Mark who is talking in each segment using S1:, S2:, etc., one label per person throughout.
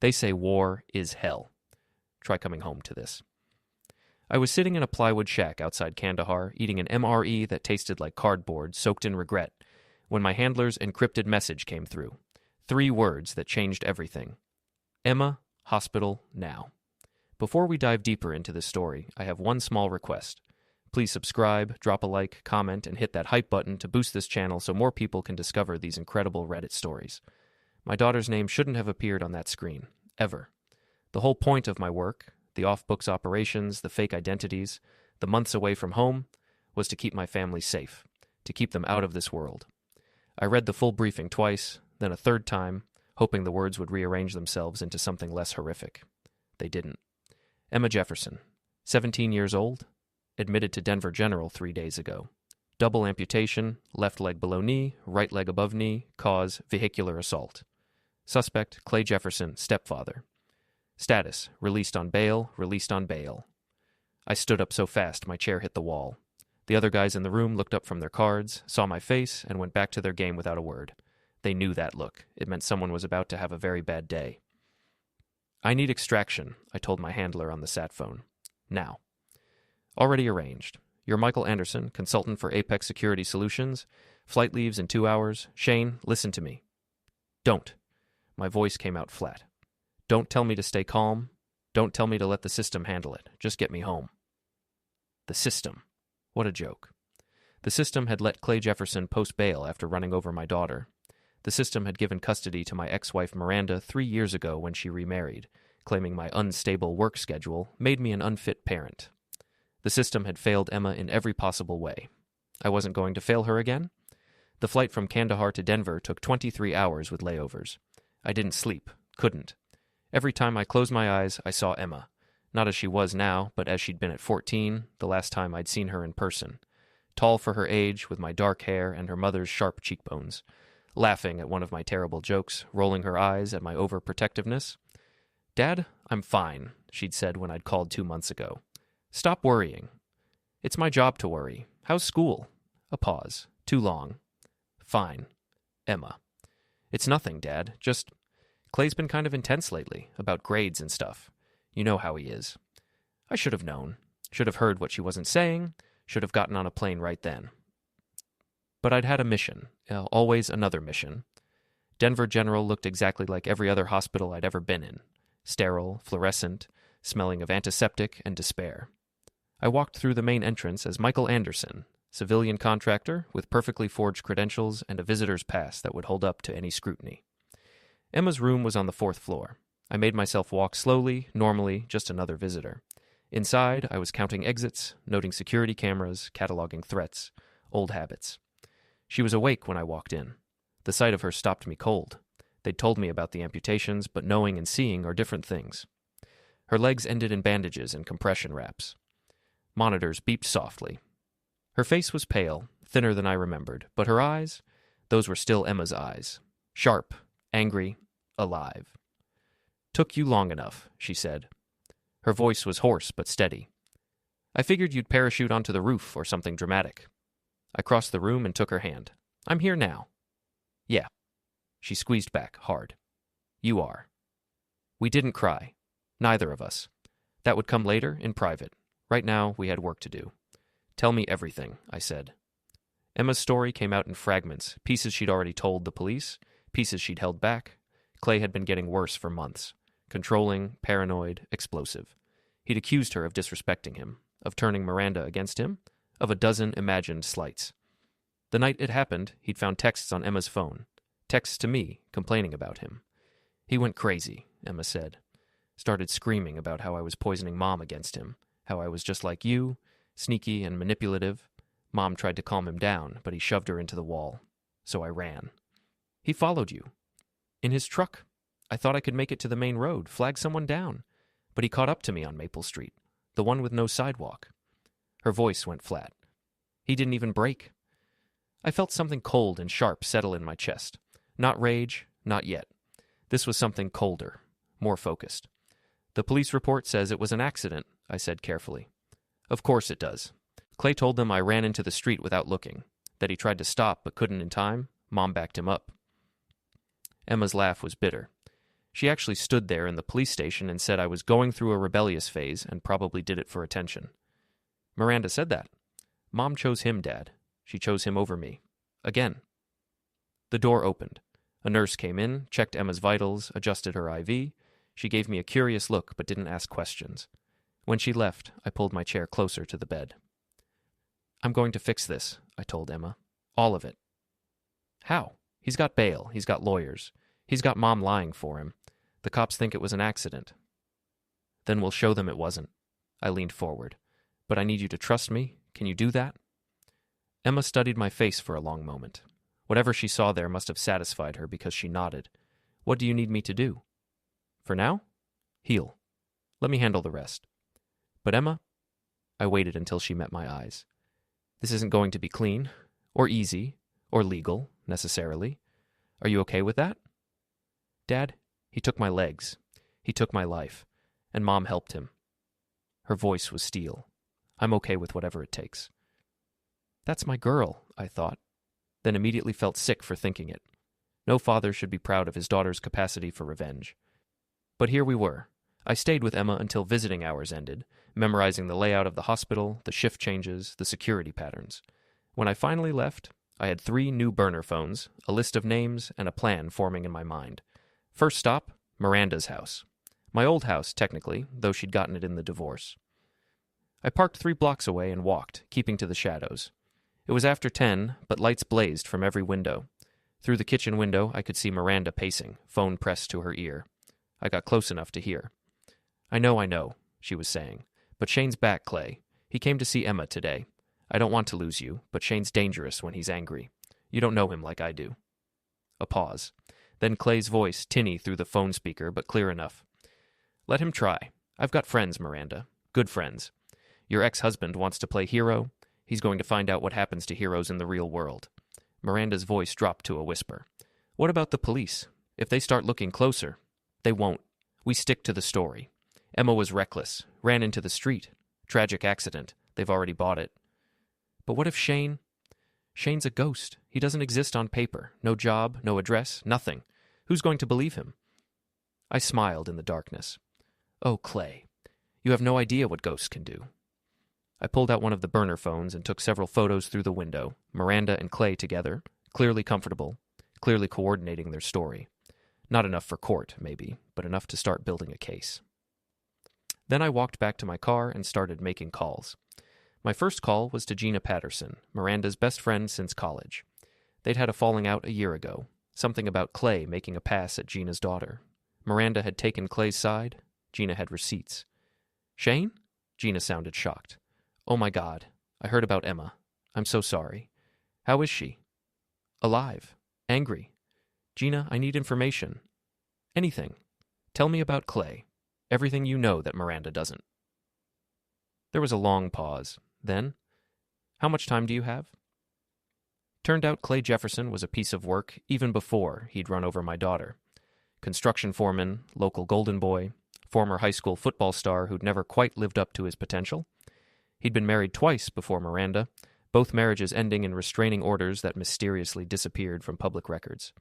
S1: They say war is hell. Try coming home to this. I was sitting in a plywood shack outside Kandahar, eating an MRE that tasted like cardboard, soaked in regret, when my handler's encrypted message came through. 3 words that changed everything. Emma, hospital, now. Before we dive deeper into this story, I have one small request. Please subscribe, drop a like, comment, and hit that hype button to boost this channel so more people can discover these incredible Reddit stories. My daughter's name shouldn't have appeared on that screen, ever. The whole point of my work, the off-books operations, the fake identities, the months away from home, was to keep my family safe, to keep them out of this world. I read the full briefing twice, then a third time, hoping the words would rearrange themselves into something less horrific. They didn't. Emma Jefferson, 17 years old, admitted to Denver General 3 days ago. Double amputation, left leg below knee, right leg above knee, cause vehicular assault. Suspect, Clay Jefferson, stepfather. Status, released on bail, released on bail. I stood up so fast my chair hit the wall. The other guys in the room looked up from their cards, saw my face, and went back to their game without a word. They knew that look. It meant someone was about to have a very bad day. I need extraction, I told my handler on the sat phone. Now. Already arranged. You're Michael Anderson, consultant for Apex Security Solutions. Flight leaves in 2 hours. Shane, listen to me. Don't. My voice came out flat. Don't tell me to stay calm. Don't tell me to let the system handle it. Just get me home. The system. What a joke. The system had let Clay Jefferson post bail after running over my daughter. The system had given custody to my ex-wife Miranda 3 years ago when she remarried, claiming my unstable work schedule made me an unfit parent. The system had failed Emma in every possible way. I wasn't going to fail her again. The flight from Kandahar to Denver took 23 hours with layovers. I didn't sleep. Couldn't. Every time I closed my eyes, I saw Emma. Not as she was now, but as she'd been at 14, the last time I'd seen her in person. Tall for her age, with my dark hair and her mother's sharp cheekbones. Laughing at one of my terrible jokes, rolling her eyes at my overprotectiveness. Dad, I'm fine, she'd said when I'd called 2 months ago. Stop worrying. It's my job to worry. How's school? A pause. Too long. Fine. Emma. It's nothing, Dad. Just... Clay's been kind of intense lately, about grades and stuff. You know how he is. I should have known. Should have heard what she wasn't saying. Should have gotten on a plane right then. But I'd had a mission. Always another mission. Denver General looked exactly like every other hospital I'd ever been in. Sterile, fluorescent, smelling of antiseptic and despair. I walked through the main entrance as Michael Anderson, civilian contractor with perfectly forged credentials and a visitor's pass that would hold up to any scrutiny. Emma's room was on the 4th floor. I made myself walk slowly, normally, just another visitor. Inside, I was counting exits, noting security cameras, cataloging threats, old habits. She was awake when I walked in. The sight of her stopped me cold. They'd told me about the amputations, but knowing and seeing are different things. Her legs ended in bandages and compression wraps. Monitors beeped softly. Her face was pale, thinner than I remembered, but her eyes, those were still Emma's eyes. Sharp, angry, alive. Took you long enough, she said. Her voice was hoarse but steady. I figured you'd parachute onto the roof or something dramatic. I crossed the room and took her hand. I'm here now. Yeah. She squeezed back, hard. You are. We didn't cry. Neither of us. That would come later, in private. Right now, we had work to do. Tell me everything, I said. Emma's story came out in fragments, pieces she'd already told the police, pieces she'd held back. Clay had been getting worse for months. Controlling, paranoid, explosive. He'd accused her of disrespecting him, of turning Miranda against him, of a dozen imagined slights. The night it happened, he'd found texts on Emma's phone. Texts to me, complaining about him. He went crazy, Emma said. Started screaming about how I was poisoning Mom against him, how I was just like you, sneaky and manipulative. Mom tried to calm him down, but he shoved her into the wall. So I ran. He followed you. In his truck. I thought I could make it to the main road, flag someone down. But he caught up to me on Maple Street, the one with no sidewalk. Her voice went flat. He didn't even brake. I felt something cold and sharp settle in my chest. Not rage, not yet. This was something colder, more focused. The police report says it was an accident, I said carefully. Of course it does. Clay told them I ran into the street without looking, that he tried to stop but couldn't in time. Mom backed him up. Emma's laugh was bitter. She actually stood there in the police station and said I was going through a rebellious phase and probably did it for attention. Miranda said that. Mom chose him, Dad. She chose him over me. Again. The door opened. A nurse came in, checked Emma's vitals, adjusted her IV. She gave me a curious look but didn't ask questions. When she left, I pulled my chair closer to the bed. I'm going to fix this, I told Emma. All of it. How? He's got bail. He's got lawyers. He's got Mom lying for him. The cops think it was an accident. Then we'll show them it wasn't. I leaned forward. But I need you to trust me. Can you do that? Emma studied my face for a long moment. Whatever she saw there must have satisfied her because she nodded. What do you need me to do? For now? Heal. Let me handle the rest. But Emma? I waited until she met my eyes. This isn't going to be clean, or easy, or legal, necessarily. Are you okay with that? Dad, he took my legs. He took my life. And Mom helped him. Her voice was steel. I'm okay with whatever it takes. That's my girl, I thought, then immediately felt sick for thinking it. No father should be proud of his daughter's capacity for revenge. But here we were. I stayed with Emma until visiting hours ended, memorizing the layout of the hospital, the shift changes, the security patterns. When I finally left, I had 3 new burner phones, a list of names, and a plan forming in my mind. First stop, Miranda's house. My old house, technically, though she'd gotten it in the divorce. I parked 3 blocks away and walked, keeping to the shadows. It was after 10, but lights blazed from every window. Through the kitchen window, I could see Miranda pacing, phone pressed to her ear. I got close enough to hear. I know, she was saying. But Shane's back, Clay. He came to see Emma today. I don't want to lose you, but Shane's dangerous when he's angry. You don't know him like I do. A pause. Then Clay's voice, tinny through the phone speaker, but clear enough. Let him try. I've got friends, Miranda. Good friends. Your ex-husband wants to play hero. He's going to find out what happens to heroes in the real world. Miranda's voice dropped to a whisper. What about the police? If they start looking closer. They won't. We stick to the story. Emma was reckless. Ran into the street. Tragic accident. They've already bought it. But what if Shane? Shane's a ghost. He doesn't exist on paper. No job, no address, nothing. Who's going to believe him? I smiled in the darkness. Oh, Clay, you have no idea what ghosts can do. I pulled out one of the burner phones and took several photos through the window, Miranda and Clay together, clearly comfortable, clearly coordinating their story. Not enough for court, maybe, but enough to start building a case. Then I walked back to my car and started making calls. My first call was to Gina Patterson, Miranda's best friend since college. They'd had a falling out a year ago, something about Clay making a pass at Gina's daughter. Miranda had taken Clay's side. Gina had receipts. Shane? Gina sounded shocked. Oh my God, I heard about Emma. I'm so sorry. How is she? Alive. Angry. Gina, I need information. Anything. Tell me about Clay. Everything you know that Miranda doesn't. There was a long pause. Then, how much time do you have? Turned out Clay Jefferson was a piece of work even before he'd run over my daughter. Construction foreman, local golden boy, former high school football star who'd never quite lived up to his potential. He'd been married twice before Miranda, both marriages ending in restraining orders that mysteriously disappeared from public records.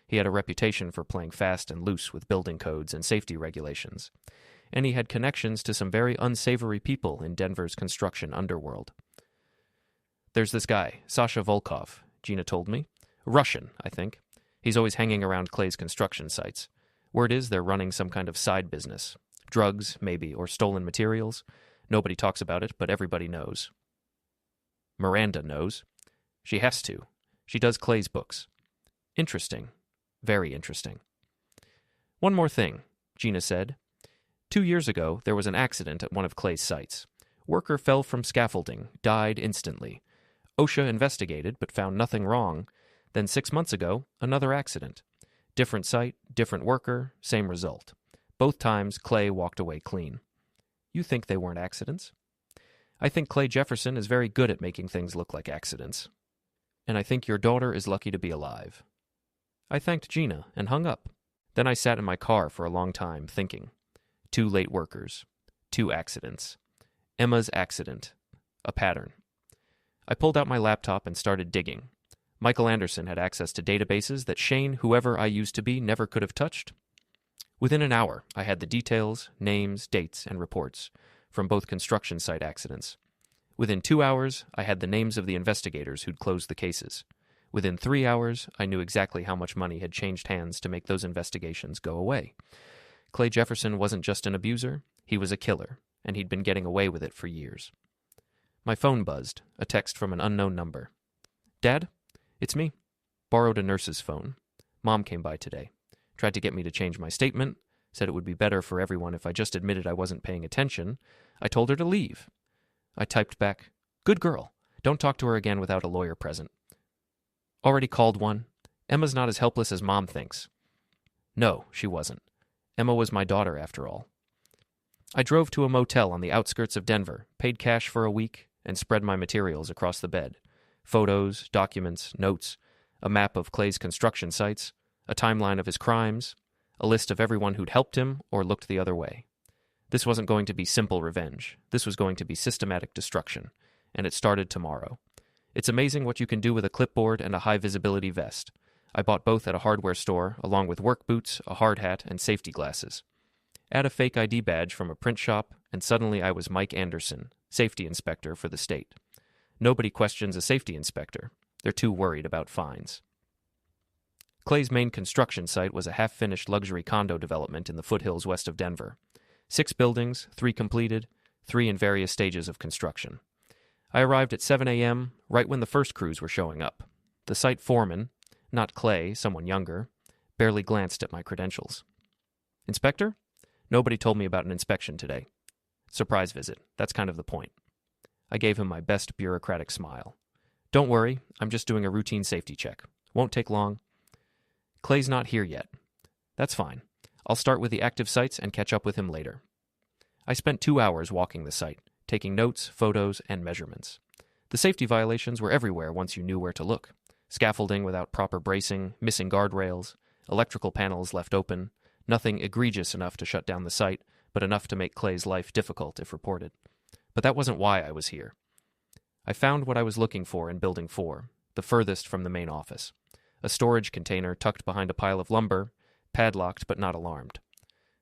S1: He had a reputation for playing fast and loose with building codes and safety regulations. And he had connections to some very unsavory people in Denver's construction underworld. There's this guy, Sasha Volkov, Gina told me. Russian, I think. He's always hanging around Clay's construction sites. Word is they're running some kind of side business. Drugs, maybe, or stolen materials. Nobody talks about it, but everybody knows. Miranda knows. She has to. She does Clay's books. Interesting. Very interesting. One more thing, Gina said. 2 years ago, there was an accident at one of Clay's sites. Worker fell from scaffolding, died instantly. OSHA investigated, but found nothing wrong. Then 6 months ago, another accident. Different site, different worker, same result. Both times, Clay walked away clean. You think they weren't accidents? I think Clay Jefferson is very good at making things look like accidents. And I think your daughter is lucky to be alive. I thanked Gina and hung up. Then I sat in my car for a long time, thinking. 2 late workers. 2 accidents. Emma's accident. A pattern. I pulled out my laptop and started digging. Michael Anderson had access to databases that Shane, whoever I used to be, never could have touched. Within an hour, I had the details, names, dates, and reports from both construction site accidents. Within 2 hours, I had the names of the investigators who'd closed the cases. Within 3 hours, I knew exactly how much money had changed hands to make those investigations go away. Clay Jefferson wasn't just an abuser, he was a killer, and he'd been getting away with it for years. My phone buzzed, a text from an unknown number. "Dad? It's me. Borrowed a nurse's phone. Mom came by today. Tried to get me to change my statement, said it would be better for everyone if I just admitted I wasn't paying attention. I told her to leave." I typed back, "Good girl. Don't talk to her again without a lawyer present." "Already called one. Emma's not as helpless as Mom thinks." No, she wasn't. Emma was my daughter, after all. I drove to a motel on the outskirts of Denver, paid cash for a week, and spread my materials across the bed. Photos, documents, notes, a map of Clay's construction sites, a timeline of his crimes, a list of everyone who'd helped him or looked the other way. This wasn't going to be simple revenge. This was going to be systematic destruction, and it started tomorrow. It's amazing what you can do with a clipboard and a high-visibility vest. I bought both at a hardware store, along with work boots, a hard hat, and safety glasses. Add a fake ID badge from a print shop, and suddenly I was Mike Anderson, safety inspector for the state. Nobody questions a safety inspector. They're too worried about fines. Clay's main construction site was a half-finished luxury condo development in the foothills west of Denver. 6 buildings, 3 completed, 3 in various stages of construction. I arrived at 7 a.m., right when the first crews were showing up. The site foreman, not Clay, someone younger, barely glanced at my credentials. "Inspector? Nobody told me about an inspection today. Surprise visit. That's kind of the point." I gave him my best bureaucratic smile. "Don't worry, I'm just doing a routine safety check. Won't take long." "Clay's not here yet." "That's fine. I'll start with the active sites and catch up with him later." I spent 2 hours walking the site, taking notes, photos, and measurements. The safety violations were everywhere once you knew where to look. Scaffolding without proper bracing, missing guardrails, electrical panels left open, nothing egregious enough to shut down the site, but enough to make Clay's life difficult if reported. But that wasn't why I was here. I found what I was looking for in Building 4, the furthest from the main office. A storage container tucked behind a pile of lumber, padlocked but not alarmed.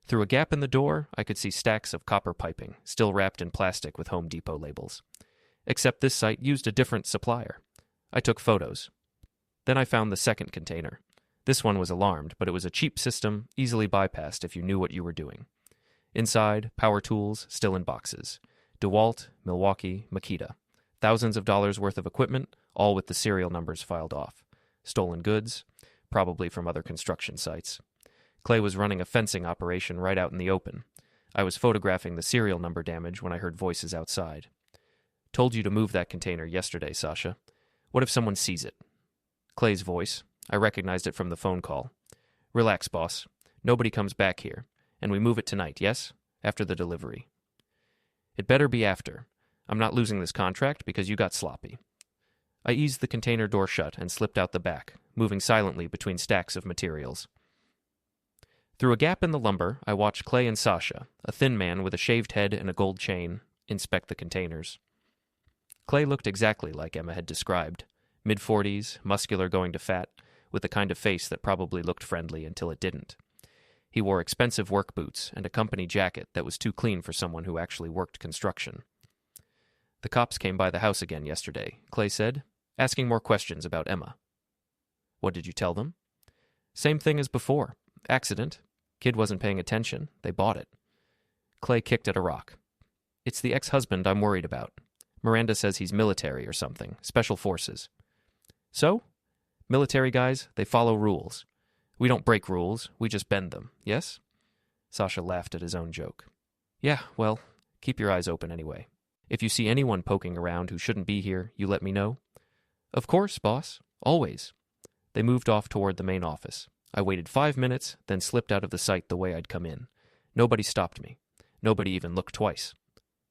S1: Through a gap in the door, I could see stacks of copper piping, still wrapped in plastic with Home Depot labels. Except this site used a different supplier. I took photos. Then I found the second container. This one was alarmed, but it was a cheap system, easily bypassed if you knew what you were doing. Inside, power tools, still in boxes. DeWalt, Milwaukee, Makita. Thousands of dollars worth of equipment, all with the serial numbers filed off. Stolen goods, probably from other construction sites. Clay was running a fencing operation right out in the open. I was photographing the serial number damage when I heard voices outside. "Told you to move that container yesterday, Sasha. What if someone sees it?" Clay's voice. I recognized it from the phone call. "Relax, boss. Nobody comes back here. And we move it tonight, yes? After the delivery." "It better be after. I'm not losing this contract because you got sloppy." I eased the container door shut and slipped out the back, moving silently between stacks of materials. Through a gap in the lumber, I watched Clay and Sasha, a thin man with a shaved head and a gold chain, inspect the containers. Clay looked exactly like Emma had described. Mid-40s, muscular going to fat, with the kind of face that probably looked friendly until it didn't. He wore expensive work boots and a company jacket that was too clean for someone who actually worked construction. "The cops came by the house again yesterday," Clay said, asking more questions about Emma. "What did you tell them?" "Same thing as before. Accident. Kid wasn't paying attention. They bought it." Clay kicked at a rock. "It's the ex-husband I'm worried about. Miranda says he's military or something, special forces." "So? Military guys, they follow rules. We don't break rules, we just bend them, yes?" Sasha laughed at his own joke. "Yeah, well, keep your eyes open anyway. If you see anyone poking around who shouldn't be here, you let me know." "Of course, boss. Always." They moved off toward the main office. I waited 5 minutes, then slipped out of the site the way I'd come in. Nobody stopped me. Nobody even looked twice.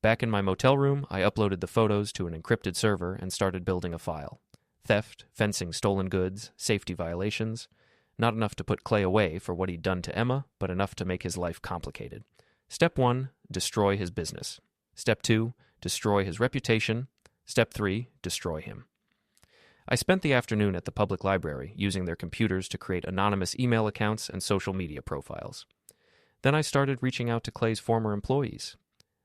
S1: Back in my motel room, I uploaded the photos to an encrypted server and started building a file. Theft, fencing stolen goods, safety violations. Not enough to put Clay away for what he'd done to Emma, but enough to make his life complicated. Step 1, destroy his business. Step 2, destroy his reputation. Step 3, destroy him. I spent the afternoon at the public library using their computers to create anonymous email accounts and social media profiles. Then I started reaching out to Clay's former employees.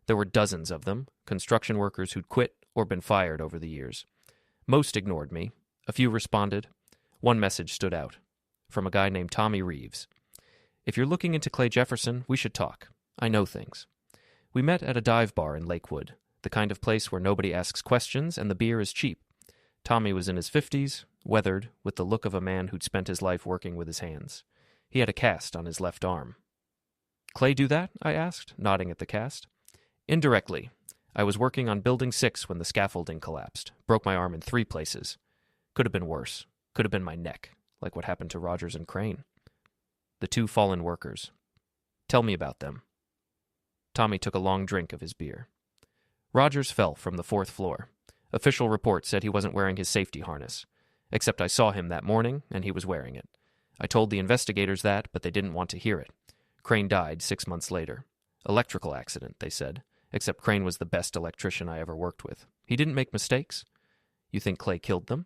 S1: There were dozens of them, construction workers who'd quit or been fired over the years. Most ignored me. A few responded. One message stood out, from a guy named Tommy Reeves. "If you're looking into Clay Jefferson, we should talk. I know things." We met at a dive bar in Lakewood, the kind of place where nobody asks questions and the beer is cheap. Tommy was in his 50s, weathered, with the look of a man who'd spent his life working with his hands. He had a cast on his left arm. "Clay do that?" I asked, nodding at the cast. "Indirectly. I was working on Building 6 when the scaffolding collapsed. Broke my arm in 3 places. Could have been worse. Could have been my neck, like what happened to Rogers and Crane." The 2 fallen workers. "Tell me about them." Tommy took a long drink of his beer. "Rogers fell from the 4th floor. Official report said he wasn't wearing his safety harness. Except I saw him that morning, and he was wearing it. I told the investigators that, but they didn't want to hear it. Crane died 6 months later. Electrical accident, they said, except Crane was the best electrician I ever worked with. He didn't make mistakes. You think Clay killed them?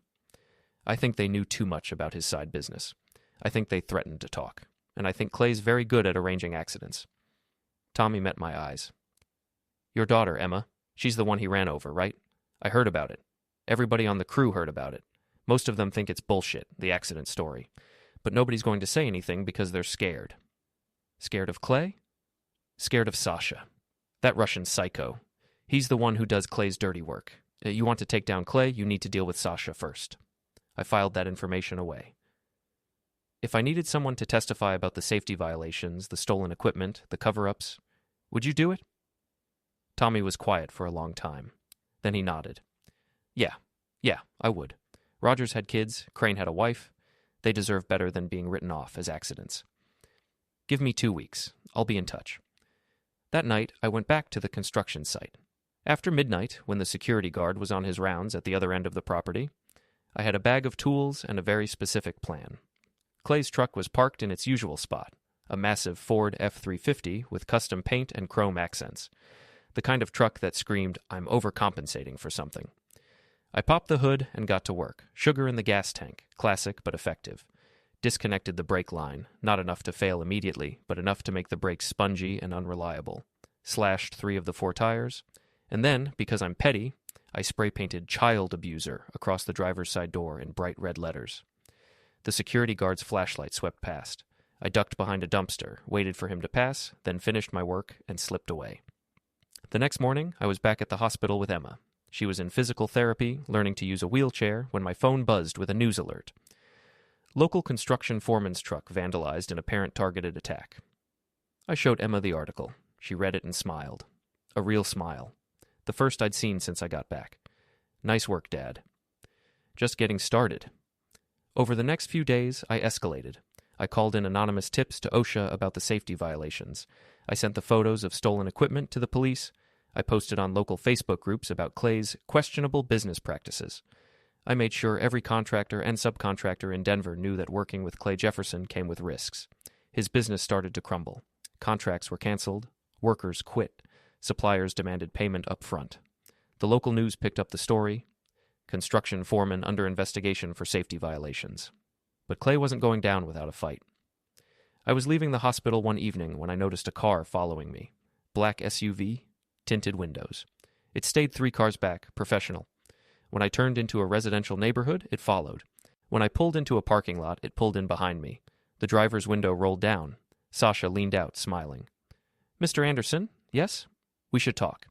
S1: I think they knew too much about his side business. I think they threatened to talk. And I think Clay's very good at arranging accidents." Tommy met my eyes. "Your daughter, Emma, she's the one he ran over, right? I heard about it. Everybody on the crew heard about it. Most of them think it's bullshit, the accident story. But nobody's going to say anything because they're scared." "Scared of Clay?" "Scared of Sasha. That Russian psycho. He's the one who does Clay's dirty work. You want to take down Clay, you need to deal with Sasha first." I filed that information away. "If I needed someone to testify about the safety violations, the stolen equipment, the cover-ups, would you do it?" Tommy was quiet for a long time. Then he nodded. Yeah, I would. Rogers had kids, Crane had a wife. They deserve better than being written off as accidents. Give me 2 weeks. I'll be in touch." That night, I went back to the construction site. After midnight, when the security guard was on his rounds at the other end of the property, I had a bag of tools and a very specific plan. Clay's truck was parked in its usual spot, a massive Ford F-350 with custom paint and chrome accents, the kind of truck that screamed, "I'm overcompensating for something." I popped the hood and got to work. Sugar in the gas tank, classic but effective. Disconnected the brake line, not enough to fail immediately, but enough to make the brakes spongy and unreliable. Slashed 3 of the 4 tires, and then, because I'm petty, I spray-painted "child abuser" across the driver's side door in bright red letters. The security guard's flashlight swept past. I ducked behind a dumpster, waited for him to pass, then finished my work and slipped away. The next morning, I was back at the hospital with Emma. She was in physical therapy, learning to use a wheelchair, when my phone buzzed with a news alert. Local construction foreman's truck vandalized in apparent targeted attack. I showed Emma the article. She read it and smiled. A real smile. The first I'd seen since I got back. "Nice work, Dad." Just getting started. Over the next few days, I escalated. I called in anonymous tips to OSHA about the safety violations. I sent the photos of stolen equipment to the police. I posted on local Facebook groups about Clay's questionable business practices. I made sure every contractor and subcontractor in Denver knew that working with Clay Jefferson came with risks. His business started to crumble. Contracts were canceled. Workers quit. Suppliers demanded payment up front. The local news picked up the story. Construction foreman under investigation for safety violations. But Clay wasn't going down without a fight. I was leaving the hospital one evening when I noticed a car following me. Black SUV, tinted windows. It stayed 3 cars back, professional. When I turned into a residential neighborhood, it followed. When I pulled into a parking lot, it pulled in behind me. The driver's window rolled down. Sasha leaned out, smiling. "Mr. Anderson, yes? We should talk."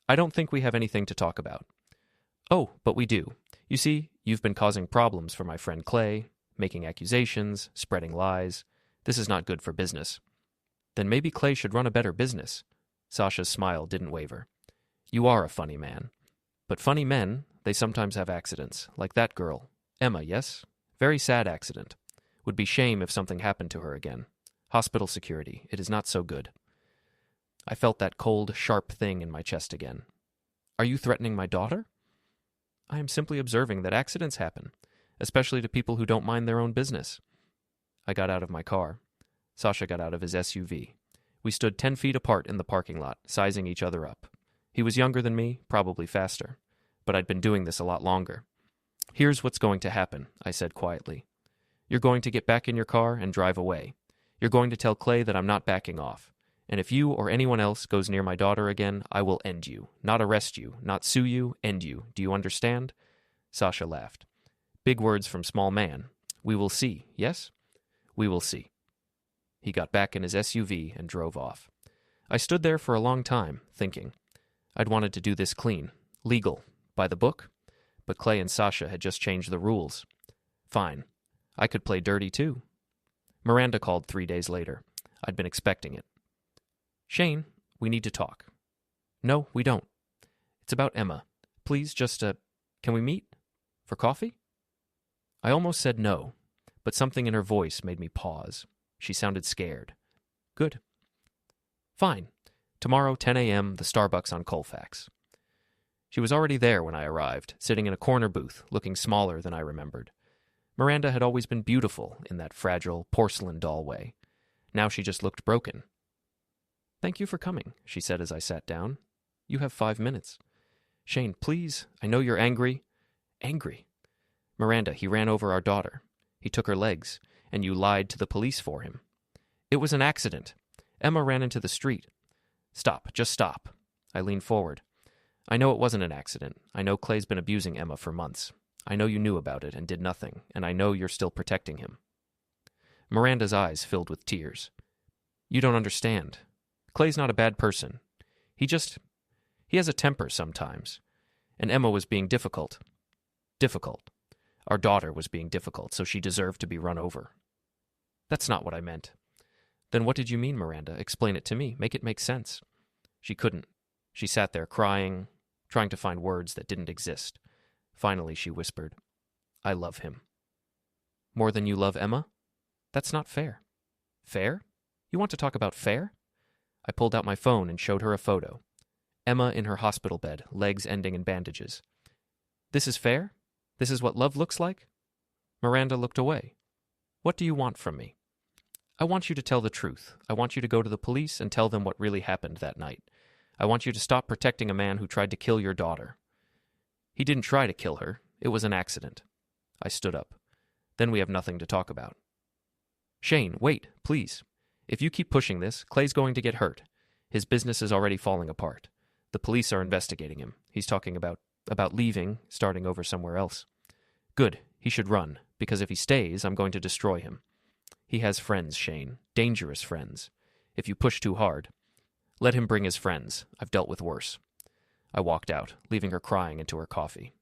S1: "I don't think we have anything to talk about." "Oh, but we do. You see, you've been causing problems for my friend Clay, making accusations, spreading lies. This is not good for business." "Then maybe Clay should run a better business." Sasha's smile didn't waver. "You are a funny man. But funny men, they sometimes have accidents, like that girl. Emma, yes? Very sad accident. Would be shame if something happened to her again. Hospital security, it is not so good." I felt that cold, sharp thing in my chest again. "Are you threatening my daughter?" "I am simply observing that accidents happen, especially to people who don't mind their own business." I got out of my car. Sasha got out of his SUV. We stood 10 feet apart in the parking lot, sizing each other up. He was younger than me, probably faster, but I'd been doing this a lot longer. "Here's what's going to happen," I said quietly. "You're going to get back in your car and drive away. You're going to tell Clay that I'm not backing off. And if you or anyone else goes near my daughter again, I will end you. Not arrest you, not sue you, end you. Do you understand? Sasha laughed. Big words from small man. We will see, yes? We will see. He got back in his SUV and drove off. I stood there for a long time, thinking. I'd wanted to do this clean, legal, by the book, but Clay and Sasha had just changed the rules. Fine. I could play dirty too. Miranda called 3 days later. I'd been expecting it. Shane, we need to talk. No, we don't. It's about Emma. Please, can we meet? For coffee? I almost said no, but something in her voice made me pause. She sounded scared. Good. Fine. Tomorrow, 10 a.m., the Starbucks on Colfax. She was already there when I arrived, sitting in a corner booth, looking smaller than I remembered. Miranda had always been beautiful in that fragile porcelain doll way. Now she just looked broken. Thank you for coming, she said as I sat down. You have 5 minutes. Shane, please, I know you're angry. Angry? Miranda, he ran over our daughter. He took her legs, and you lied to the police for him. It was an accident. Emma ran into the street. Stop, just stop. I leaned forward. I know it wasn't an accident. I know Clay's been abusing Emma for months. I know you knew about it and did nothing, and I know you're still protecting him. Miranda's eyes filled with tears. You don't understand. Clay's not a bad person. He has a temper sometimes. And Emma was being difficult. Difficult. Our daughter was being difficult, so she deserved to be run over. That's not what I meant. Then what did you mean, Miranda? Explain it to me. Make it make sense. She couldn't. She sat there crying, trying to find words that didn't exist. Finally, she whispered, I love him. More than you love Emma? That's not fair. Fair? You want to talk about fair? I pulled out my phone and showed her a photo. Emma in her hospital bed, legs ending in bandages. This is fair? This is what love looks like? Miranda looked away. What do you want from me? I want you to tell the truth. I want you to go to the police and tell them what really happened that night. I want you to stop protecting a man who tried to kill your daughter. He didn't try to kill her. It was an accident. I stood up. Then we have nothing to talk about. Shane, wait, please. If you keep pushing this, Clay's going to get hurt. His business is already falling apart. The police are investigating him. He's talking about leaving, starting over somewhere else. Good. He should run, because if he stays, I'm going to destroy him. He has friends, Shane. Dangerous friends. If you push too hard, let him bring his friends. I've dealt with worse. I walked out, leaving her crying into her coffee.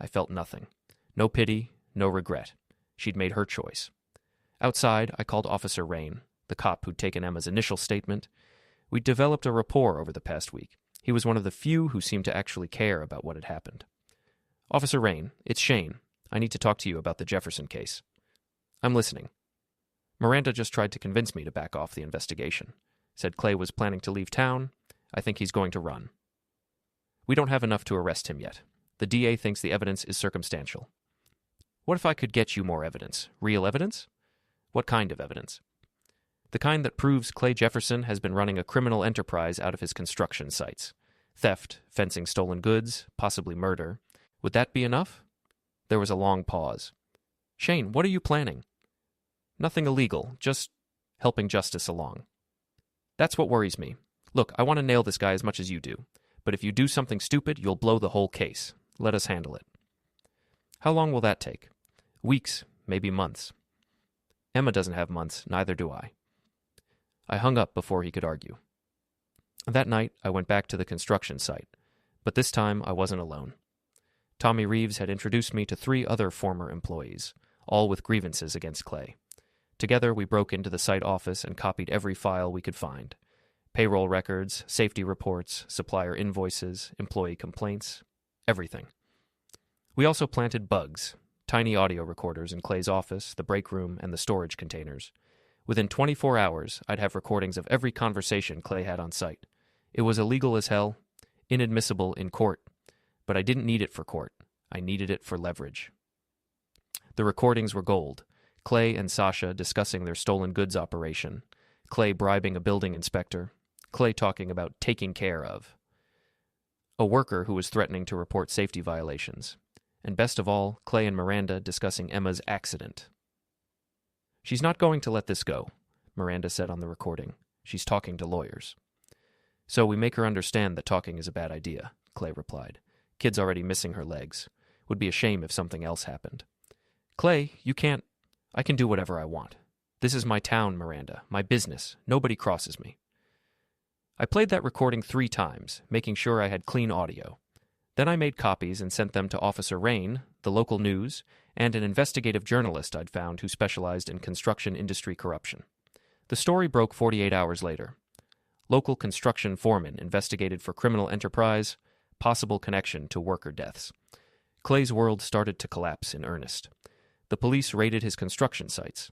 S1: I felt nothing. No pity, no regret. She'd made her choice. Outside, I called Officer Rain, the cop who'd taken Emma's initial statement. We'd developed a rapport over the past week. He was one of the few who seemed to actually care about what had happened. Officer Rain, it's Shane. I need to talk to you about the Jefferson case. I'm listening. Miranda just tried to convince me to back off the investigation. Said Clay was planning to leave town. I think he's going to run. We don't have enough to arrest him yet. The DA thinks the evidence is circumstantial. What if I could get you more evidence? Real evidence? What kind of evidence? The kind that proves Clay Jefferson has been running a criminal enterprise out of his construction sites. Theft, fencing stolen goods, possibly murder. Would that be enough? There was a long pause. Shane, what are you planning? Nothing illegal, just helping justice along. That's what worries me. Look, I want to nail this guy as much as you do. But if you do something stupid, you'll blow the whole case. Let us handle it. How long will that take? Weeks, maybe months. Emma doesn't have months, neither do I. I hung up before he could argue. That night, I went back to the construction site, but this time I wasn't alone. Tommy Reeves had introduced me to 3 other former employees, all with grievances against Clay. Together, we broke into the site office and copied every file we could find. Payroll records, safety reports, supplier invoices, employee complaints, everything. We also planted bugs, tiny audio recorders in Clay's office, the break room, and the storage containers. Within 24 hours, I'd have recordings of every conversation Clay had on site. It was illegal as hell, inadmissible in court, but I didn't need it for court. I needed it for leverage. The recordings were gold. Clay and Sasha discussing their stolen goods operation. Clay bribing a building inspector. Clay talking about taking care of. A worker who was threatening to report safety violations. And best of all, Clay and Miranda discussing Emma's accident. She's not going to let this go. Miranda said on the recording. She's talking to lawyers. So we make her understand that talking is a bad idea, Clay replied. Kid's already missing her legs. Would be a shame if something else happened. Clay, you can't. I can do whatever I want. This is my town, Miranda, my business. Nobody crosses me. I played that recording 3 times, making sure I had clean audio. Then I made copies and sent them to Officer Rain, the local news, and an investigative journalist I'd found who specialized in construction industry corruption. The story broke 48 hours later. Local construction foreman investigated for criminal enterprise, possible connection to worker deaths. Clay's world started to collapse in earnest. The police raided his construction sites.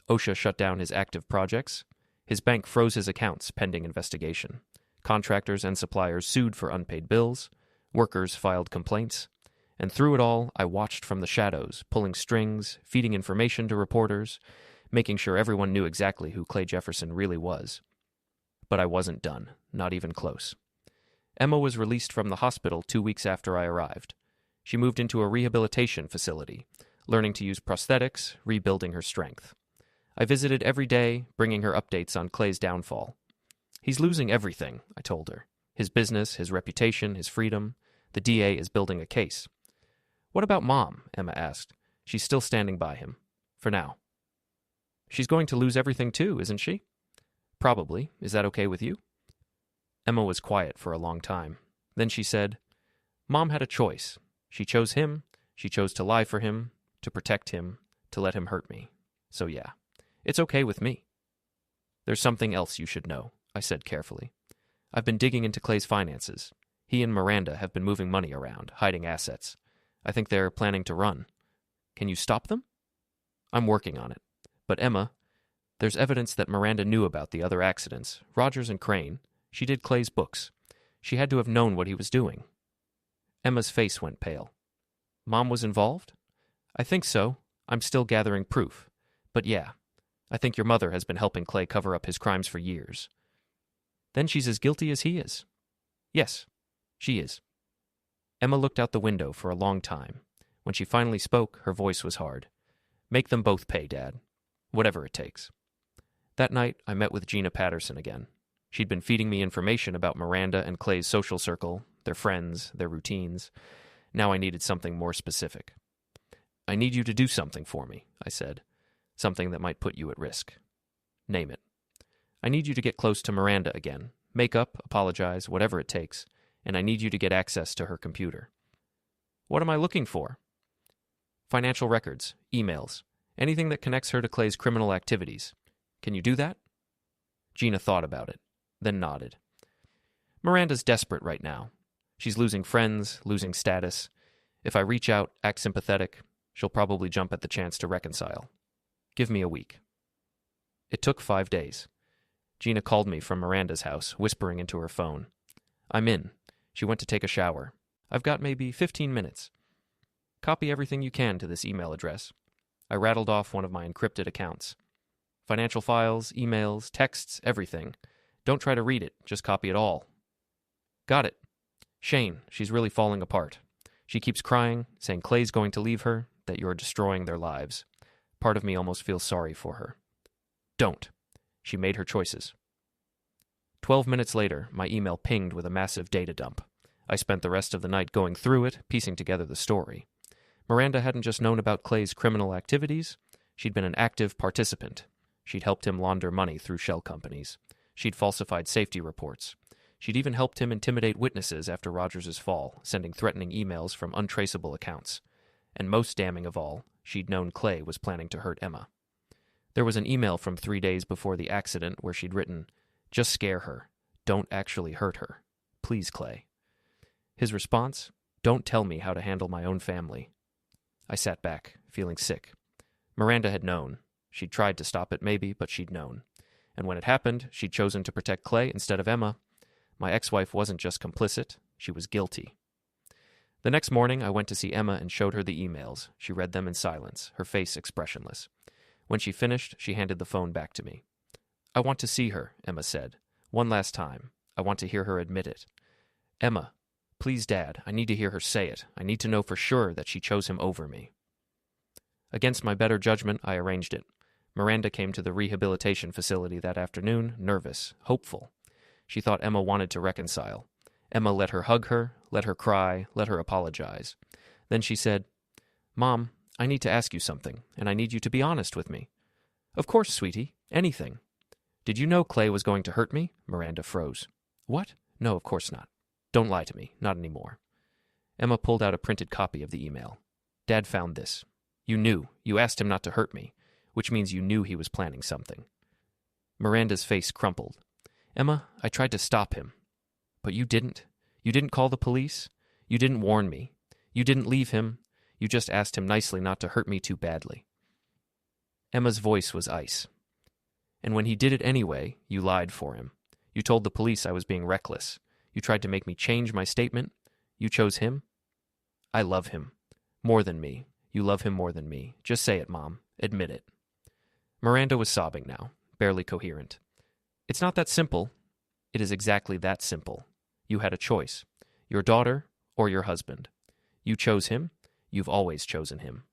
S1: OSHA shut down his active projects. His bank froze his accounts pending investigation. Contractors and suppliers sued for unpaid bills. Workers filed complaints. And through it all, I watched from the shadows, pulling strings, feeding information to reporters, making sure everyone knew exactly who Clay Jefferson really was. But I wasn't done, not even close. Emma was released from the hospital 2 weeks after I arrived. She moved into a rehabilitation facility, learning to use prosthetics, rebuilding her strength. I visited every day, bringing her updates on Clay's downfall. He's losing everything, I told her. His business, his reputation, his freedom. The DA is building a case. What about Mom? Emma asked. She's still standing by him. For now. She's going to lose everything too, isn't she? Probably. Is that okay with you? Emma was quiet for a long time. Then she said, Mom had a choice. She chose him. She chose to lie for him, to protect him, to let him hurt me. So yeah, it's okay with me. There's something else you should know, I said carefully. I've been digging into Clay's finances. He and Miranda have been moving money around, hiding assets. I think they're planning to run. Can you stop them? I'm working on it. But Emma, there's evidence that Miranda knew about the other accidents, Rogers and Crane. She did Clay's books. She had to have known what he was doing. Emma's face went pale. Mom was involved? I think so. I'm still gathering proof. But yeah, I think your mother has been helping Clay cover up his crimes for years. Then she's as guilty as he is. Yes, she is. Emma looked out the window for a long time. When she finally spoke, her voice was hard. Make them both pay, Dad. Whatever it takes. That night, I met with Gina Patterson again. She'd been feeding me information about Miranda and Clay's social circle, their friends, their routines. Now I needed something more specific. I need you to do something for me, I said. Something that might put you at risk. Name it. I need you to get close to Miranda again. Make up, apologize, whatever it takes. And I need you to get access to her computer. What am I looking for? Financial records, emails, anything that connects her to Clay's criminal activities. Can you do that? Gina thought about it, then nodded. Miranda's desperate right now. She's losing friends, losing status. If I reach out, act sympathetic, she'll probably jump at the chance to reconcile. Give me a week. It took 5 days. Gina called me from Miranda's house, whispering into her phone. I'm in. She went to take a shower. I've got maybe 15 minutes. Copy everything you can to this email address. I rattled off one of my encrypted accounts. Financial files, emails, texts, everything. Don't try to read it, just copy it all. Got it. Shane, she's really falling apart. She keeps crying, saying Clay's going to leave her, that you're destroying their lives. Part of me almost feels sorry for her. Don't. She made her choices. 12 minutes later, my email pinged with a massive data dump. I spent the rest of the night going through it, piecing together the story. Miranda hadn't just known about Clay's criminal activities. She'd been an active participant. She'd helped him launder money through shell companies. She'd falsified safety reports. She'd even helped him intimidate witnesses after Rogers' fall, sending threatening emails from untraceable accounts. And most damning of all, she'd known Clay was planning to hurt Emma. There was an email from 3 days before the accident where she'd written, "Just scare her. Don't actually hurt her. Please, Clay." His response, "Don't tell me how to handle my own family." I sat back, feeling sick. Miranda had known. She'd tried to stop it maybe, but she'd known. And when it happened, she'd chosen to protect Clay instead of Emma. My ex-wife wasn't just complicit, she was guilty. The next morning, I went to see Emma and showed her the emails. She read them in silence, her face expressionless. When she finished, she handed the phone back to me. "I want to see her," Emma said. "One last time. I want to hear her admit it." "Emma, please, Dad, I need to hear her say it. I need to know for sure that she chose him over me." Against my better judgment, I arranged it. Miranda came to the rehabilitation facility that afternoon, nervous, hopeful. She thought Emma wanted to reconcile. Emma let her hug her, let her cry, let her apologize. Then she said, "Mom, I need to ask you something, and I need you to be honest with me." "Of course, sweetie. Anything." "Did you know Clay was going to hurt me?" Miranda froze. "What? No, of course not. Don't lie to me. Not anymore." Emma pulled out a printed copy of the email. "Dad found this. You knew. You asked him not to hurt me, which means you knew he was planning something." Miranda's face crumpled. "Emma, I tried to stop him. But you didn't. You didn't call the police. You didn't warn me. You didn't leave him. You just asked him nicely not to hurt me too badly." Emma's voice was ice. "And when he did it anyway, you lied for him. You told the police I was being reckless. You tried to make me change my statement. You chose him. I love him. More than me. You love him more than me. Just say it, Mom. Admit it." Miranda was sobbing now, barely coherent. "It's not that simple." "It is exactly that simple. You had a choice. Your daughter or your husband. You chose him. You've always chosen him."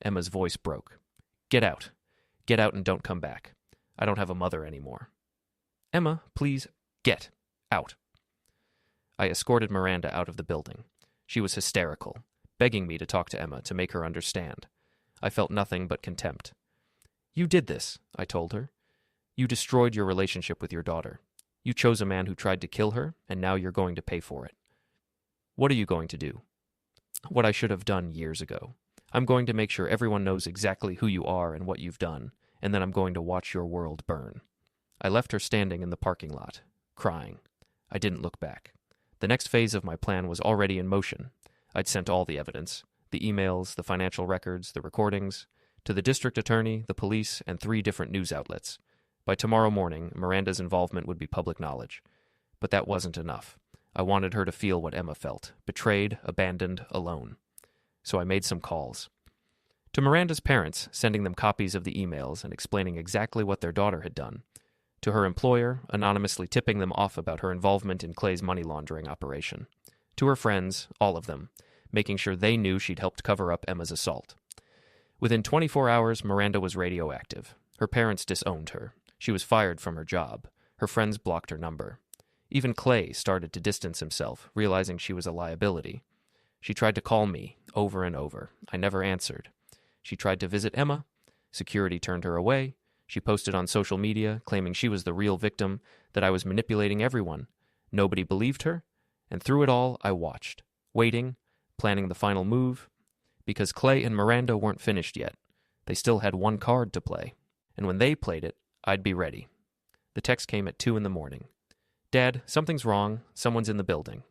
S1: Emma's voice broke. "Get out. Get out and don't come back. I don't have a mother anymore." "Emma, please, get out." I escorted Miranda out of the building. She was hysterical, begging me to talk to Emma to make her understand. I felt nothing but contempt. "You did this," I told her. "You destroyed your relationship with your daughter. You chose a man who tried to kill her, and now you're going to pay for it. What are you going to do?" "What I should have done years ago. I'm going to make sure everyone knows exactly who you are and what you've done, and then I'm going to watch your world burn." I left her standing in the parking lot, crying. I didn't look back. The next phase of my plan was already in motion. I'd sent all the evidence, the emails, the financial records, the recordings, to the district attorney, the police, and 3 different news outlets. By tomorrow morning, Miranda's involvement would be public knowledge. But that wasn't enough. I wanted her to feel what Emma felt, betrayed, abandoned, alone. So I made some calls. To Miranda's parents, sending them copies of the emails and explaining exactly what their daughter had done. To her employer, anonymously tipping them off about her involvement in Clay's money laundering operation. To her friends, all of them, making sure they knew she'd helped cover up Emma's assault. Within 24 hours, Miranda was radioactive. Her parents disowned her. She was fired from her job. Her friends blocked her number. Even Clay started to distance himself, realizing she was a liability. She tried to call me, over and over. I never answered. She tried to visit Emma. Security turned her away. She posted on social media, claiming she was the real victim, that I was manipulating everyone. Nobody believed her, and through it all, I watched, waiting, planning the final move, because Clay and Miranda weren't finished yet. They still had one card to play, and when they played it, I'd be ready. The text came at 2 a.m. "Dad, something's wrong. Someone's in the building."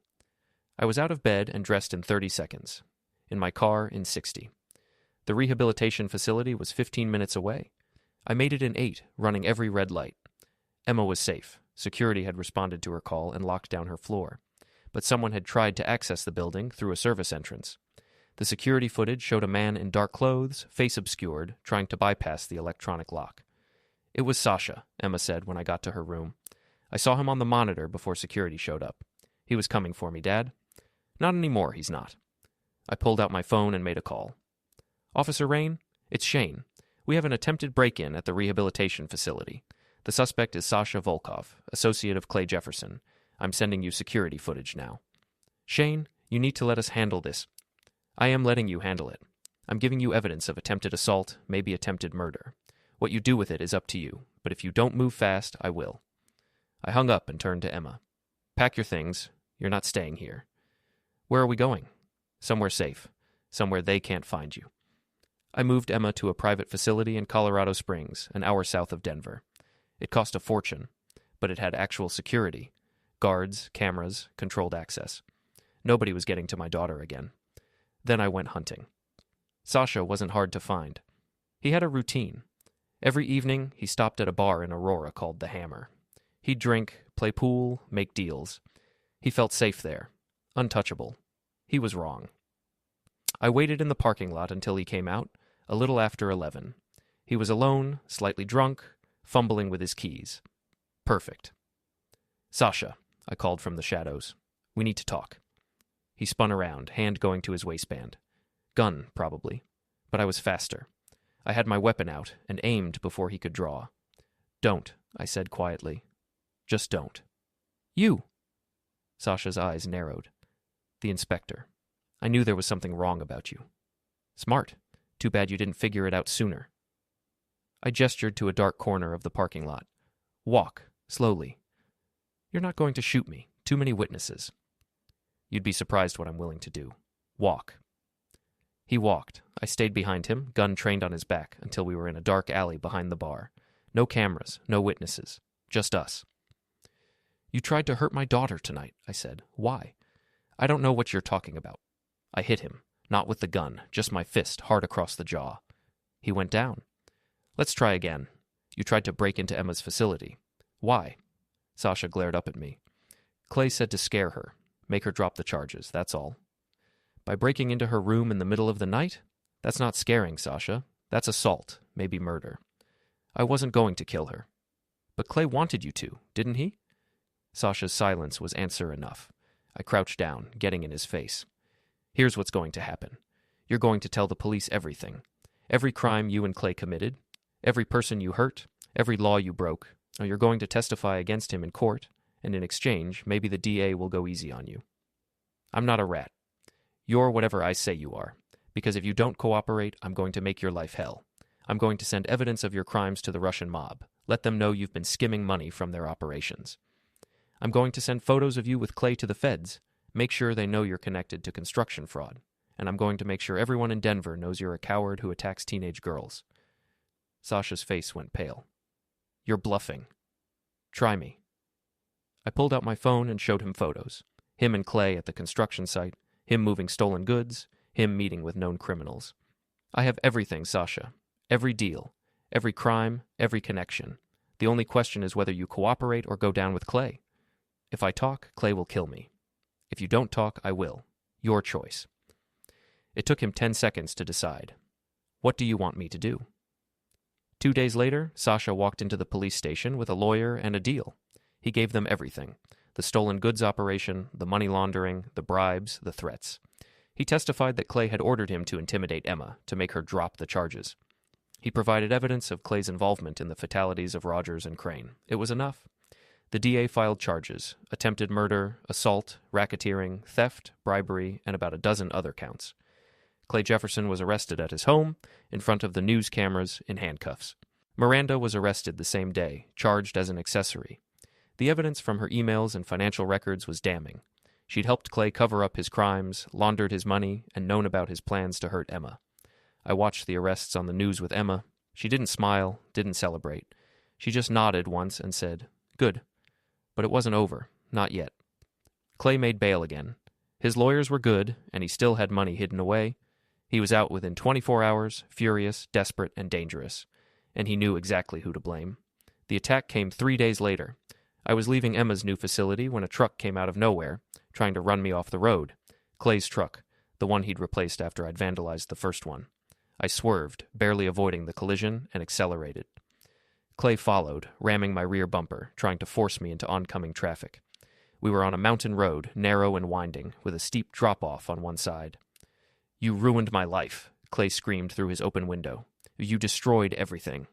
S1: I was out of bed and dressed in 30 seconds. In my car in 60. The rehabilitation facility was 15 minutes away. I made it in 8, running every red light. Emma was safe. Security had responded to her call and locked down her floor. But someone had tried to access the building through a service entrance. The security footage showed a man in dark clothes, face obscured, trying to bypass the electronic lock. "It was Sasha," Emma said when I got to her room. "I saw him on the monitor before security showed up. He was coming for me, Dad." "Not anymore, he's not." I pulled out my phone and made a call. "Officer Rain, it's Shane. We have an attempted break-in at the rehabilitation facility. The suspect is Sasha Volkov, associate of Clay Jefferson. I'm sending you security footage now." "Shane, you need to let us handle this." "I am letting you handle it. I'm giving you evidence of attempted assault, maybe attempted murder. What you do with it is up to you, but if you don't move fast, I will." I hung up and turned to Emma. "Pack your things. You're not staying here." "Where are we going?" "Somewhere safe. Somewhere they can't find you." I moved Emma to a private facility in Colorado Springs, an hour south of Denver. It cost a fortune, but it had actual security. Guards, cameras, controlled access. Nobody was getting to my daughter again. Then I went hunting. Sasha wasn't hard to find. He had a routine. Every evening, he stopped at a bar in Aurora called The Hammer. He'd drink, play pool, make deals. He felt safe there. Untouchable. He was wrong. I waited in the parking lot until he came out, a little after 11. He was alone, slightly drunk, fumbling with his keys. Perfect. "Sasha," I called from the shadows. "We need to talk." He spun around, hand going to his waistband. Gun, probably. But I was faster. I had my weapon out and aimed before he could draw. "Don't," I said quietly. "Just don't." "You!" Sasha's eyes narrowed. "The inspector. I knew there was something wrong about you." "Smart. Too bad you didn't figure it out sooner." I gestured to a dark corner of the parking lot. "Walk, slowly." "You're not going to shoot me. Too many witnesses." "You'd be surprised what I'm willing to do. Walk." He walked. I stayed behind him, gun trained on his back, until we were in a dark alley behind the bar. No cameras, no witnesses. Just us. "You tried to hurt my daughter tonight," I said. "Why?" "I don't know what you're talking about." I hit him, not with the gun, just my fist, hard across the jaw. He went down. "Let's try again. You tried to break into Emma's facility. Why?" Sasha glared up at me. "Clay said to scare her, make her drop the charges, that's all." "By breaking into her room in the middle of the night? That's not scaring, Sasha. That's assault, maybe murder." "I wasn't going to kill her." "But Clay wanted you to, didn't he?" Sasha's silence was answer enough. I crouched down, getting in his face. "Here's what's going to happen. You're going to tell the police everything. Every crime you and Clay committed, every person you hurt, every law you broke. You're going to testify against him in court, and in exchange, maybe the DA will go easy on you. I'm not a rat. You're whatever I say you are, because if you don't cooperate, I'm going to make your life hell. I'm going to send evidence of your crimes to the Russian mob. Let them know you've been skimming money from their operations. I'm going to send photos of you with Clay to the feds. Make sure they know you're connected to construction fraud. And I'm going to make sure everyone in Denver knows you're a coward who attacks teenage girls." Sasha's face went pale. "You're bluffing. Try me." I pulled out my phone and showed him photos. Him and Clay at the construction site, him moving stolen goods, him meeting with known criminals. "I have everything, Sasha. Every deal. Every crime. Every connection. The only question is whether you cooperate or go down with Clay. If I talk, Clay will kill me. If you don't talk, I will. Your choice." It took him 10 seconds to decide. "What do you want me to do?" 2 days later, Sasha walked into the police station with a lawyer and a deal. He gave them everything. The stolen goods operation, the money laundering, the bribes, the threats. He testified that Clay had ordered him to intimidate Emma, to make her drop the charges. He provided evidence of Clay's involvement in the fatalities of Rogers and Crane. It was enough. The DA filed charges: attempted murder, assault, racketeering, theft, bribery, and about a dozen other counts. Clay Jefferson was arrested at his home, in front of the news cameras, in handcuffs. Miranda was arrested the same day, charged as an accessory. The evidence from her emails and financial records was damning. She'd helped Clay cover up his crimes, laundered his money, and known about his plans to hurt Emma. I watched the arrests on the news with Emma. She didn't smile, didn't celebrate. She just nodded once and said, "Good." But it wasn't over. Not yet. Clay made bail again. His lawyers were good, and he still had money hidden away. He was out within 24 hours, furious, desperate, and dangerous. And he knew exactly who to blame. The attack came 3 days later. I was leaving Emma's new facility when a truck came out of nowhere, trying to run me off the road. Clay's truck, the one he'd replaced after I'd vandalized the first one. I swerved, barely avoiding the collision, and accelerated. Clay followed, ramming my rear bumper, trying to force me into oncoming traffic. We were on a mountain road, narrow and winding, with a steep drop-off on one side. "You ruined my life," Clay screamed through his open window. "You destroyed everything."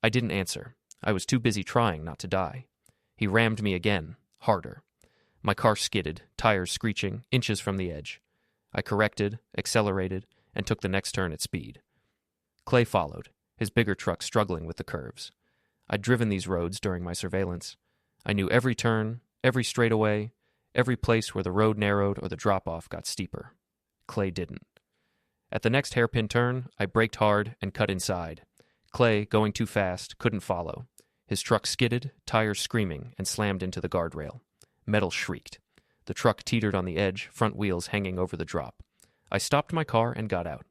S1: I didn't answer. I was too busy trying not to die. He rammed me again, harder. My car skidded, tires screeching, inches from the edge. I corrected, accelerated, and took the next turn at speed. Clay followed, his bigger truck struggling with the curves. I'd driven these roads during my surveillance. I knew every turn, every straightaway, every place where the road narrowed or the drop-off got steeper. Clay didn't. At the next hairpin turn, I braked hard and cut inside. Clay, going too fast, couldn't follow. His truck skidded, tires screaming, and slammed into the guardrail. Metal shrieked. The truck teetered on the edge, front wheels hanging over the drop. I stopped my car and got out.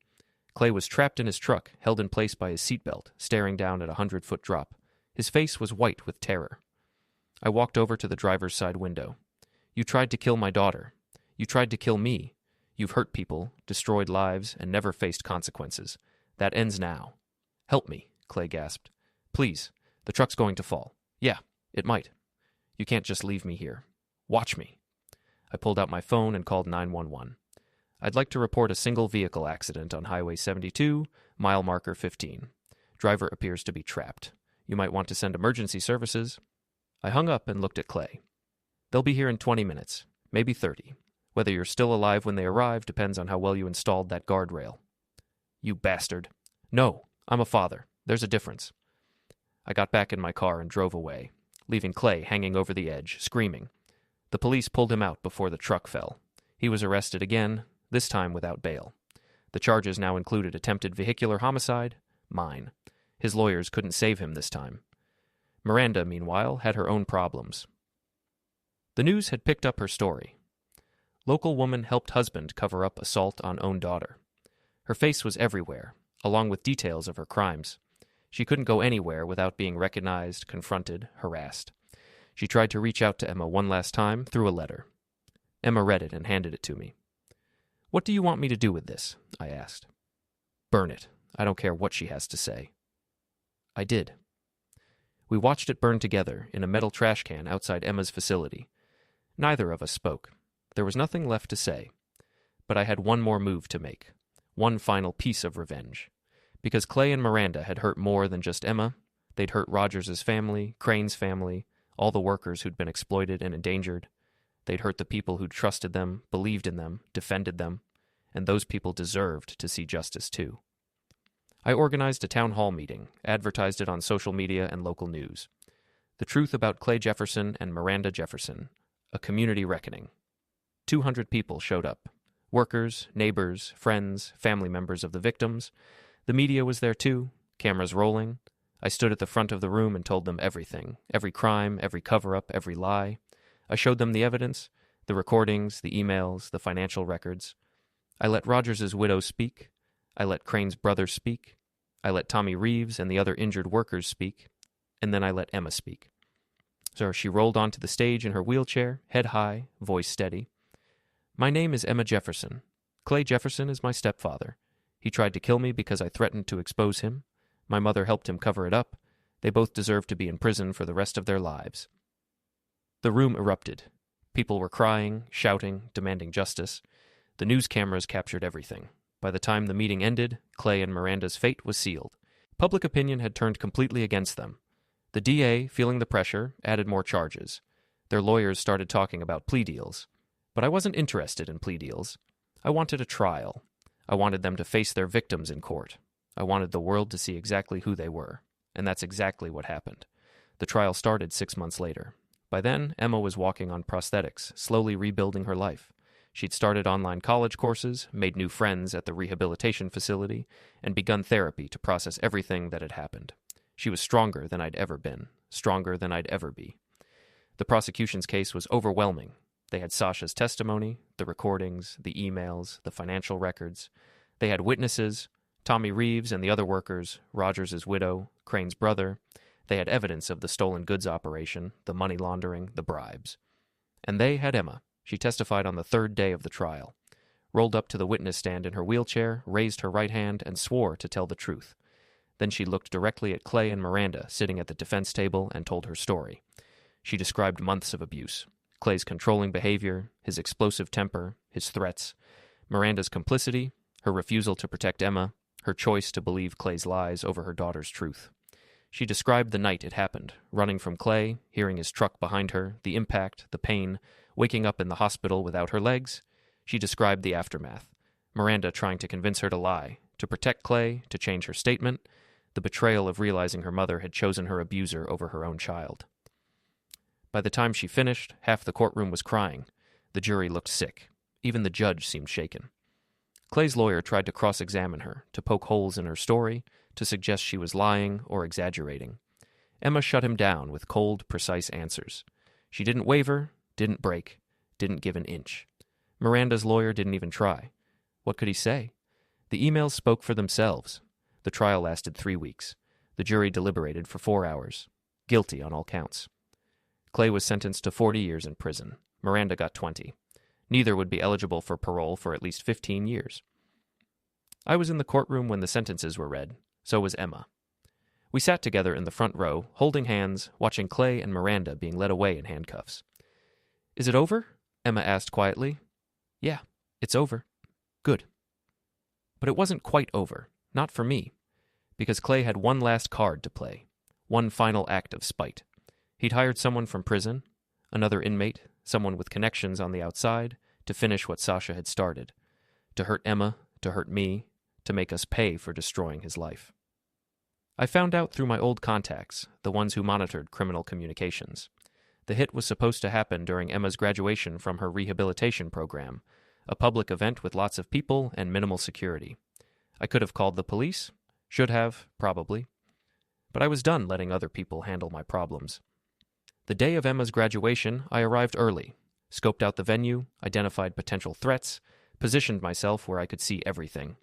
S1: Clay was trapped in his truck, held in place by his seatbelt, staring down at a 100-foot drop. His face was white with terror. I walked over to the driver's side window. "You tried to kill my daughter. You tried to kill me. You've hurt people, destroyed lives, and never faced consequences. That ends now." "Help me," Clay gasped. "Please. The truck's going to fall." "Yeah, it might. You can't just leave me here. Watch me." I pulled out my phone and called 911. "I'd like to report a single vehicle accident on Highway 72, Mile marker 15. Driver appears to be trapped. You might want to send emergency services. I hung up and looked at Clay. They'll be here in 20 minutes, maybe 30. Whether you're still alive when they arrive depends on how well you installed that guardrail. You bastard. No, I'm a father. There's a difference. I got back in my car and drove away, leaving Clay hanging over the edge, screaming. The police pulled him out before the truck fell. He was arrested again, this time without bail. The charges now included attempted vehicular homicide, mine. His lawyers couldn't save him this time. Miranda, meanwhile, had her own problems. The news had picked up her story. Local woman helped husband cover up assault on own daughter. Her face was everywhere, along with details of her crimes. She couldn't go anywhere without being recognized, confronted, harassed. She tried to reach out to Emma one last time through a letter. Emma read it and handed it to me. "What do you want me to do with this?" I asked. "Burn it. I don't care what she has to say." I did. We watched it burn together in a metal trash can outside Emma's facility. Neither of us spoke. There was nothing left to say. But I had one more move to make. One final piece of revenge. Because Clay and Miranda had hurt more than just Emma. They'd hurt Rogers's family, Crane's family, all the workers who'd been exploited and endangered. They'd hurt the people who'd trusted them, believed in them, defended them, and those people deserved to see justice too. I organized a town hall meeting, advertised it on social media and local news. The truth about Clay Jefferson and Miranda Jefferson, a community reckoning. 200 people showed up. Workers, neighbors, friends, family members of the victims. The media was there too, cameras rolling. I stood at the front of the room and told them everything, every crime, every cover-up, every lie. I showed them the evidence, the recordings, the emails, the financial records. I let Rogers's widow speak. I let Crane's brother speak. I let Tommy Reeves and the other injured workers speak. And then I let Emma speak. So she rolled onto the stage in her wheelchair, head high, voice steady. "My name is Emma Jefferson. Clay Jefferson is my stepfather. He tried to kill me because I threatened to expose him. My mother helped him cover it up. They both deserve to be in prison for the rest of their lives." The room erupted. People were crying, shouting, demanding justice. The news cameras captured everything. By the time the meeting ended, Clay and Miranda's fate was sealed. Public opinion had turned completely against them. The DA, feeling the pressure, added more charges. Their lawyers started talking about plea deals. But I wasn't interested in plea deals. I wanted a trial. I wanted them to face their victims in court. I wanted the world to see exactly who they were. And that's exactly what happened. The trial started 6 months later. By then, Emma was walking on prosthetics, slowly rebuilding her life. She'd started online college courses, made new friends at the rehabilitation facility, and begun therapy to process everything that had happened. She was stronger than I'd ever been, stronger than I'd ever be. The prosecution's case was overwhelming. They had Sasha's testimony, the recordings, the emails, the financial records. They had witnesses, Tommy Reeves and the other workers, Rogers's widow, Crane's brother. They had evidence of the stolen goods operation, the money laundering, the bribes. And they had Emma. She testified on the third day of the trial, rolled up to the witness stand in her wheelchair, raised her right hand, and swore to tell the truth. Then she looked directly at Clay and Miranda sitting at the defense table and told her story. She described months of abuse, Clay's controlling behavior, his explosive temper, his threats, Miranda's complicity, her refusal to protect Emma, her choice to believe Clay's lies over her daughter's truth. She described the night it happened, running from Clay, hearing his truck behind her, the impact, the pain, waking up in the hospital without her legs. She described the aftermath. Miranda trying to convince her to lie, to protect Clay, to change her statement, the betrayal of realizing her mother had chosen her abuser over her own child. By the time she finished, half the courtroom was crying. The jury looked sick. Even the judge seemed shaken. Clay's lawyer tried to cross-examine her, to poke holes in her story, to suggest she was lying or exaggerating. Emma shut him down with cold, precise answers. She didn't waver, didn't break, didn't give an inch. Miranda's lawyer didn't even try. What could he say? The emails spoke for themselves. The trial lasted 3 weeks. The jury deliberated for 4 hours. Guilty on all counts. Clay was sentenced to 40 years in prison. Miranda got 20. Neither would be eligible for parole for at least 15 years. I was in the courtroom when the sentences were read. So was Emma. We sat together in the front row, holding hands, watching Clay and Miranda being led away in handcuffs. "Is it over?" Emma asked quietly. "Yeah, it's over." "Good." But it wasn't quite over. Not for me, because Clay had one last card to play, one final act of spite. He'd hired someone from prison, another inmate, someone with connections on the outside, to finish what Sasha had started, to hurt Emma, to hurt me, to make us pay for destroying his life. I found out through my old contacts, the ones who monitored criminal communications. The hit was supposed to happen during Emma's graduation from her rehabilitation program, a public event with lots of people and minimal security. I could have called the police, should have, probably, but I was done letting other people handle my problems. The day of Emma's graduation, I arrived early, scoped out the venue, identified potential threats, positioned myself where I could see everything.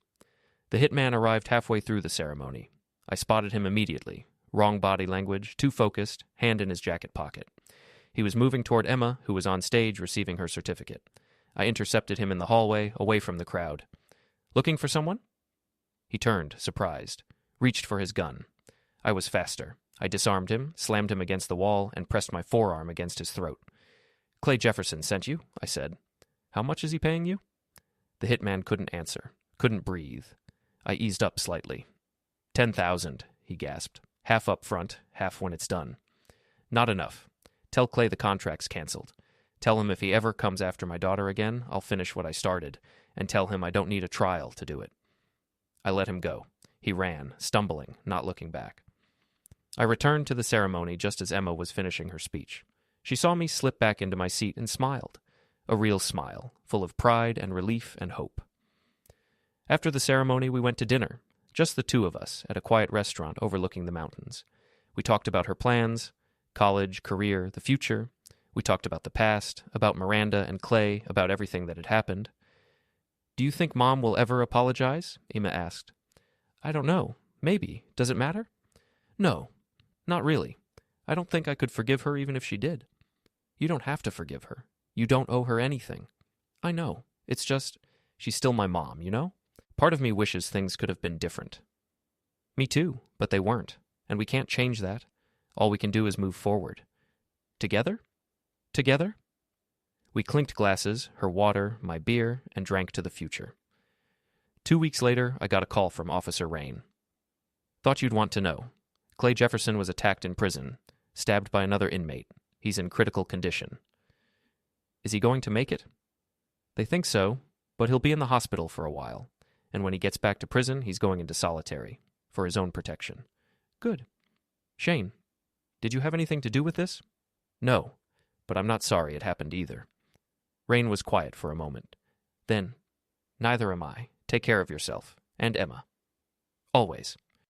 S1: The hitman arrived halfway through the ceremony. I spotted him immediately. Wrong body language, too focused, hand in his jacket pocket. He was moving toward Emma, who was on stage receiving her certificate. I intercepted him in the hallway, away from the crowd. "Looking for someone?" He turned, surprised, reached for his gun. I was faster. I disarmed him, slammed him against the wall, and pressed my forearm against his throat. "Clay Jefferson sent you," I said. "How much is he paying you?" The hitman couldn't answer, couldn't breathe. I eased up slightly. 10,000, he gasped. Half up front, half when it's done. "Not enough. Tell Clay the contract's canceled. Tell him if he ever comes after my daughter again, I'll finish what I started, and tell him I don't need a trial to do it." I let him go. He ran, stumbling, not looking back. I returned to the ceremony just as Emma was finishing her speech. She saw me slip back into my seat and smiled. A real smile, full of pride and relief and hope. After the ceremony, we went to dinner, just the two of us, at a quiet restaurant overlooking the mountains. We talked about her plans, college, career, the future. We talked about the past, about Miranda and Clay, about everything that had happened. "Do you think Mom will ever apologize?" Emma asked. "I don't know. Maybe. Does it matter?" "No, not really. I don't think I could forgive her even if she did." "You don't have to forgive her. You don't owe her anything." "I know. It's just, she's still my mom, you know? Part of me wishes things could have been different." "Me too, but they weren't. And we can't change that. All we can do is move forward. Together? Together?" We clinked glasses, her water, my beer, and drank to the future. 2 weeks later, I got a call from Officer Rain. "Thought you'd want to know. Clay Jefferson was attacked in prison, stabbed by another inmate. He's in critical condition." "Is he going to make it?" "They think so, but he'll be in the hospital for a while. And when he gets back to prison, he's going into solitary, for his own protection." "Good. Shane, did you have anything to do with this?" "No, but I'm not sorry it happened either." Rain was quiet for a moment. Then, "Neither am I. Take care of yourself. And Emma. Always."